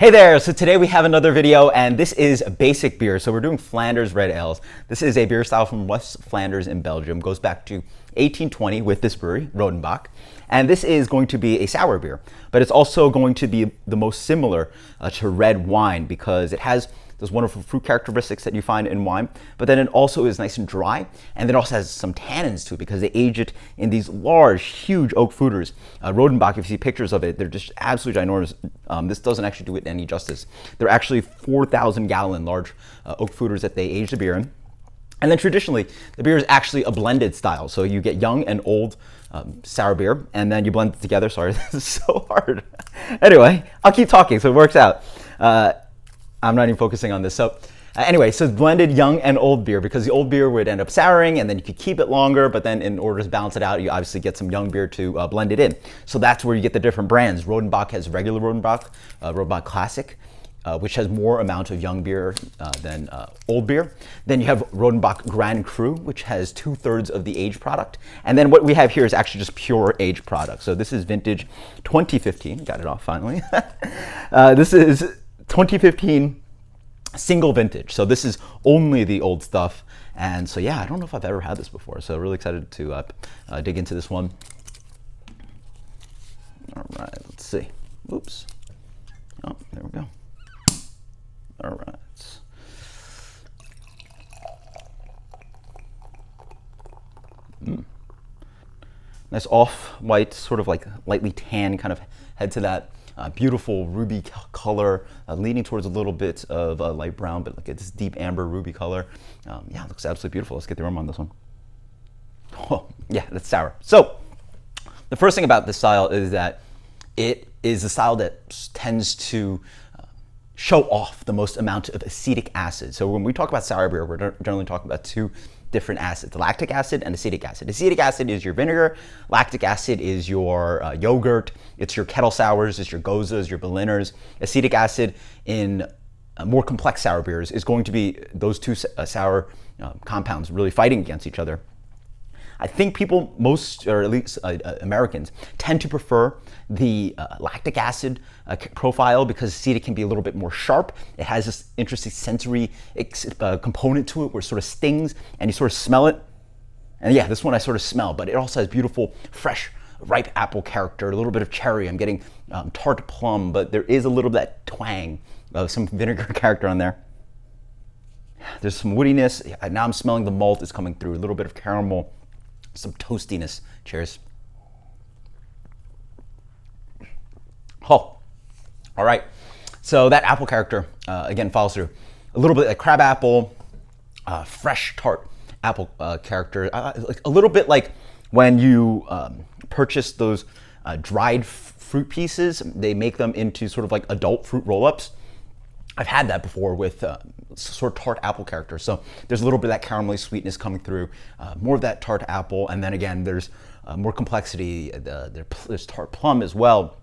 Hey there, so today we have another video and this is basic beer. So we're doing Flanders Red ales. This is a beer style from West Flanders in Belgium. Goes back to 1820 with this brewery, Rodenbach. And this is going to be a sour beer, but it's also going to be the most similar to red wine because it has those wonderful fruit characteristics that you find in wine, but then it also is nice and dry, and then it also has some tannins to it because they age it in these large, huge oak foeders. Rodenbach, if you see pictures of it, they're just absolutely ginormous. This doesn't actually do it any justice. They're actually 4,000 gallon large oak foeders that they age the beer in. And then traditionally, the beer is actually a blended style. So you get young and old sour beer, and then you blend it together. Sorry, this is so hard. Anyway, I'll keep talking so it works out. I'm not even focusing on this. So anyway, so it's blended young and old beer because the old beer would end up souring and then you could keep it longer, but then in order to balance it out, you obviously get some young beer to blend it in. So that's where you get the different brands. Rodenbach has regular Rodenbach, Rodenbach Classic, which has more amount of young beer than old beer. Then you have Rodenbach Grand Cru, which has 2/3 of the aged product. And then what we have here is actually just pure aged product. So this is vintage 2015, got it off finally. This is 2015 single vintage. So this is only the old stuff. And so yeah, I don't know if I've ever had this before. So really excited to dig into this one. All right, let's see. Oops. Oh, there we go. All right. Nice off-white, sort of like lightly tan kind of head to that. Beautiful ruby color, leaning towards a little bit of light brown, but like this deep amber ruby color. Yeah, it looks absolutely beautiful. Let's get the aroma on this one. Oh, yeah, that's sour. So the first thing about this style is that it is a style that tends to show off the most amount of acetic acid. So when we talk about sour beer, we're generally talking about two different acids, lactic acid and acetic acid. Acetic acid is your vinegar, lactic acid is your yogurt, it's your kettle sours, it's your gozas, your berliners. Acetic acid in more complex sour beers is going to be those two sour compounds really fighting against each other. I think people, most, or at least Americans, tend to prefer the lactic acid profile because acetic can be a little bit more sharp. It has this interesting sensory component to it where it sort of stings and you sort of smell it. And yeah, this one I sort of smell, but it also has beautiful, fresh, ripe apple character, a little bit of cherry. I'm getting tart plum, but there is a little bit of that twang of some vinegar character on there. There's some woodiness. Now I'm smelling the malt is coming through, a little bit of caramel. Some toastiness. Cheers. Oh, all right. So that apple character, again, follows through. A little bit like crab apple, fresh tart apple character. Like a little bit like when you purchase those dried fruit pieces, they make them into sort of like adult fruit roll-ups. I've had that before with sort of tart apple character. So there's a little bit of that caramelly sweetness coming through, more of that tart apple, and then again, there's more complexity. There's tart plum as well.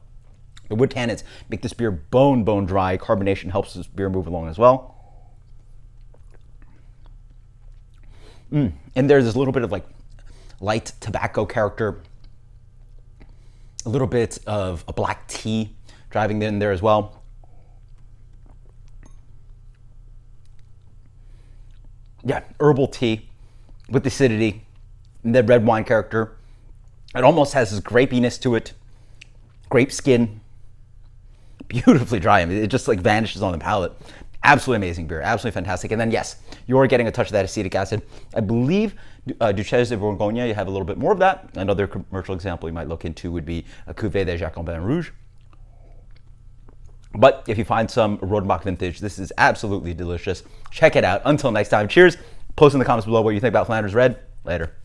The wood tannins make this beer bone dry. Carbonation helps this beer move along as well. And there's this little bit of like light tobacco character, a little bit of a black tea driving in there as well. Yeah, herbal tea with acidity, and the red wine character. It almost has this grapiness to it, grape skin, beautifully dry. I mean, it just like vanishes on the palate. Absolutely amazing beer, absolutely fantastic. And then yes, you're getting a touch of that acetic acid. I believe Duchesse de Bourgogne, you have a little bit more of that. Another commercial example you might look into would be a Cuvée de Jacobin Rouge. But if you find some Rodenbach vintage, this is absolutely delicious. Check it out. Until next time, cheers. Post in the comments below what you think about Flanders Red. Later.